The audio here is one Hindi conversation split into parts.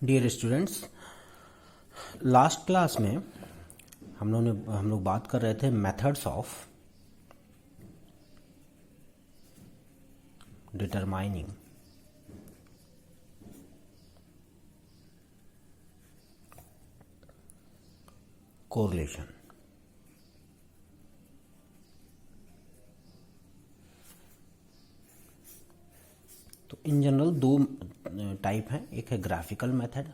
डियर स्टूडेंट्स, लास्ट क्लास में हम लोग बात कर रहे थे मेथड्स ऑफ डिटरमाइनिंग कोरिलेशन। तो इन जनरल दो टाइप हैं, एक है ग्राफिकल मेथड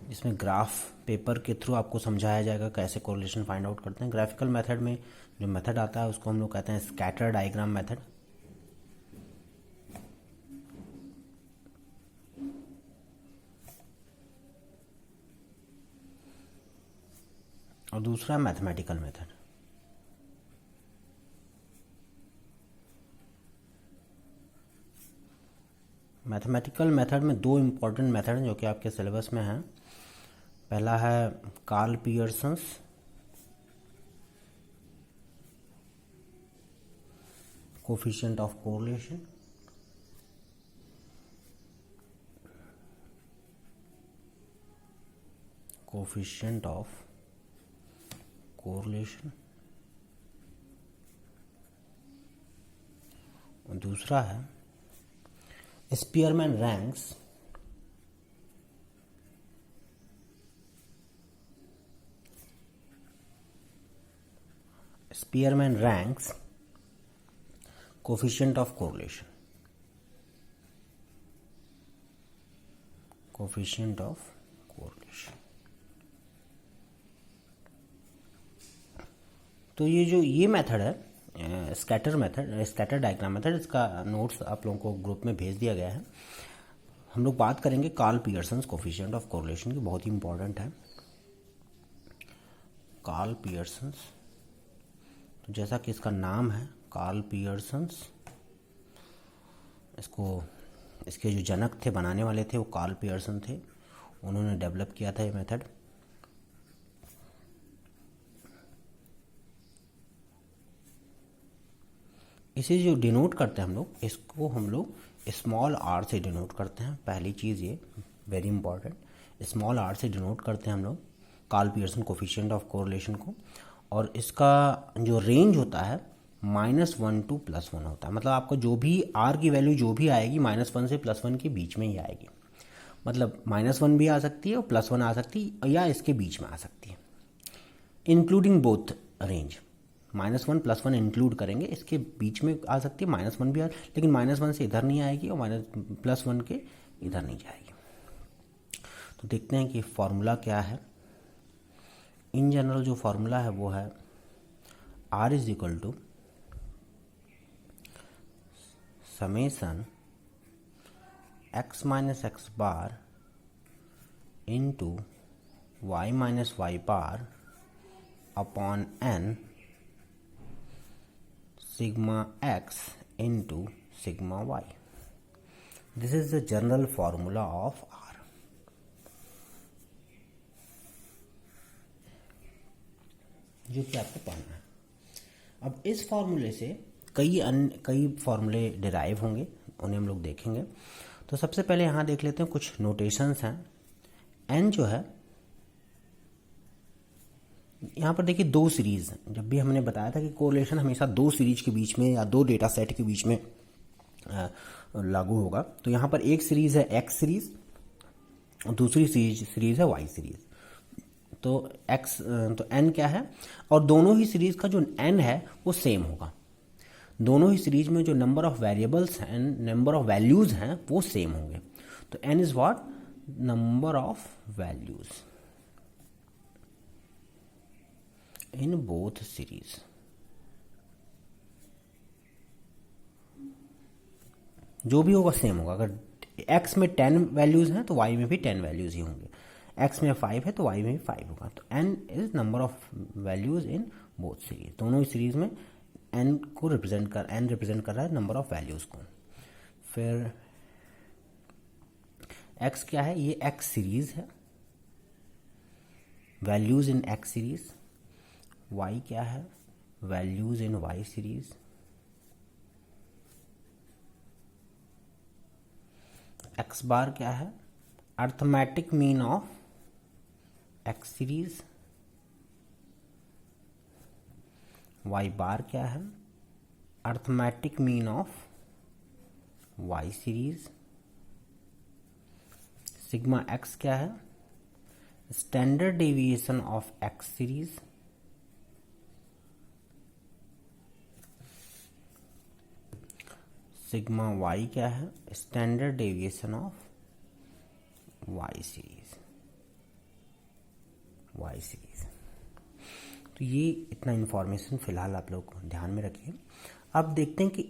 जिसमें ग्राफ पेपर के थ्रू आपको समझाया जाएगा कैसे कोरिलेशन फाइंड आउट करते हैं। ग्राफिकल मेथड में जो मेथड आता है उसको हम लोग कहते हैं स्कैटर डायग्राम मेथड। और दूसरा मैथमेटिकल मेथड। मैथमेटिकल मेथड में दो इम्पॉर्टेंट मेथड हैं जो कि आपके सिलेबस में हैं। पहला है Karl Pearson's coefficient of correlation, coefficient of correlation, और दूसरा है Spearman ranks coefficient of correlation, coefficient of correlation. तो ये मेथड है स्कैटर डायग्राम मेथड। इसका नोट्स आप लोगों को ग्रुप में भेज दिया गया है। हम लोग बात करेंगे Karl Pearson's coefficient of correlation की, बहुत ही इंपॉर्टेंट है कार्ल पियर्सन्स। तो जैसा कि इसका नाम है कार्ल पियर्सन्स, इसके जो जनक थे, बनाने वाले थे, वो कार्ल पियर्सन थे। उन्होंने डेवलप किया था ये मेथड। इसे जो डिनोट करते हैं हम लोग, इसको हम लोग स्मॉल आर से डिनोट करते हैं। पहली चीज़ ये वेरी इंपॉर्टेंट, स्मॉल आर से डिनोट करते हैं हम लोग Karl Pearson coefficient of correlation को। और इसका जो रेंज होता है -1 to +1 होता है। मतलब आपका जो भी आर की वैल्यू जो भी आएगी -1 से +1 के बीच में ही आएगी। मतलब -1 भी आ सकती है और +1 आ सकती है, या इसके बीच में आ सकती है, इंक्लूडिंग बोथ रेंज। -1 +1 इंक्लूड करेंगे, इसके बीच में आ सकती है, -1 भी लेकिन -1 से इधर नहीं आएगी और +1 के इधर नहीं जाएगी। तो देखते हैं कि फॉर्मूला क्या है। इन जनरल जो फॉर्मूला है वो है R is equal to summation x minus X bar into y minus Y bar upon n sigma x into sigma y। This is the general formula of R। जो कि आपको पढ़ना है। अब इस फॉर्मूले से कई फॉर्मूले डिराइव होंगे, उन्हें हम लोग देखेंगे। तो सबसे पहले यहाँ देख लेते हैं, कुछ नोटेशंस हैं। n जो है, यहाँ पर देखिए दो सीरीज। जब भी हमने बताया था कि कोरिलेशन हमेशा दो सीरीज के बीच में या दो डेटा सेट के बीच में लागू होगा। तो यहाँ पर एक सीरीज है x सीरीज और दूसरी सीरीज है y सीरीज। तो n क्या है, और दोनों ही सीरीज का जो n है वो सेम होगा। दोनों ही सीरीज में जो नंबर ऑफ वेरिएबल्स हैं, नंबर ऑफ वैल्यूज हैं, वो सेम होंगे। तो n is what, number of values in both series. जो भी होगा सेम होगा। अगर x में 10 वैल्यूज हैं तो y में भी 10 वैल्यूज ही होंगे। x में 5 है तो y में भी 5 होगा। तो n is number of values in both series. दोनों ही सीरीज में n रिप्रेजेंट कर रहा है नंबर ऑफ वैल्यूज को। फिर x क्या है, ये x सीरीज है, values in x series. y क्या है, values in y series. X bar क्या है, arithmetic mean of x series, y bar क्या है, arithmetic mean of y series, sigma x क्या है, standard deviation of x series, sigma y क्या है, standard deviation of y series, y series. तो ये इतना इन्फॉर्मेशन फिलहाल आप लोग ध्यान में रखिए। अब देखते हैं कि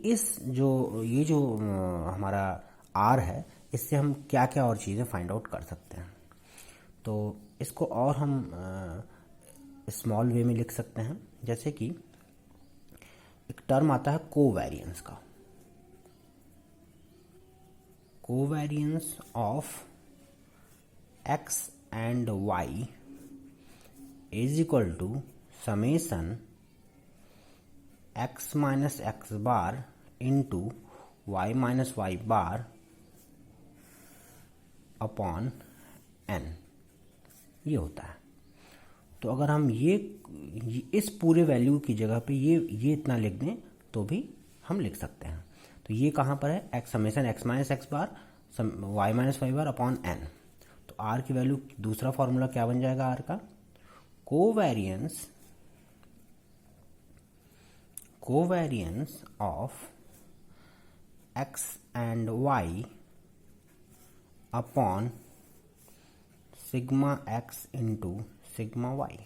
ये जो हमारा आर है, इससे हम क्या क्या और चीज़ें फाइंड आउट कर सकते हैं। तो इसको और हम स्मॉल वे में लिख सकते हैं, जैसे कि एक टर्म आता है कोवेरिएंस का, covariance of X and Y is equal to summation X minus X bar into Y minus Y bar upon N, ये होता है। तो अगर हम ये इस पूरे वैल्यू की जगह पे ये इतना लिख दें तो भी हम लिख सकते हैं। तो ये कहाँ पर है, X summation X minus X bar Y minus Y bar upon N. तो आर की वैल्यू, दूसरा फॉर्मूला क्या बन जाएगा आर का, covariance of X and Y upon sigma X into sigma Y.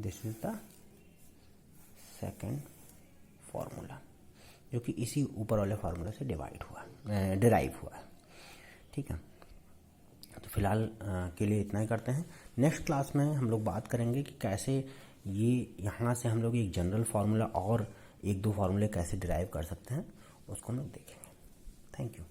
This is the second formula, जो कि इसी ऊपर वाले फार्मूला से डिराइव हुआ है। ठीक है, तो फिलहाल के लिए इतना ही करते हैं। नेक्स्ट क्लास में हम लोग बात करेंगे कि कैसे ये यहाँ से हम लोग एक जनरल फार्मूला और एक दो फार्मूले कैसे डिराइव कर सकते हैं, उसको हम लोग देखेंगे। Thank you.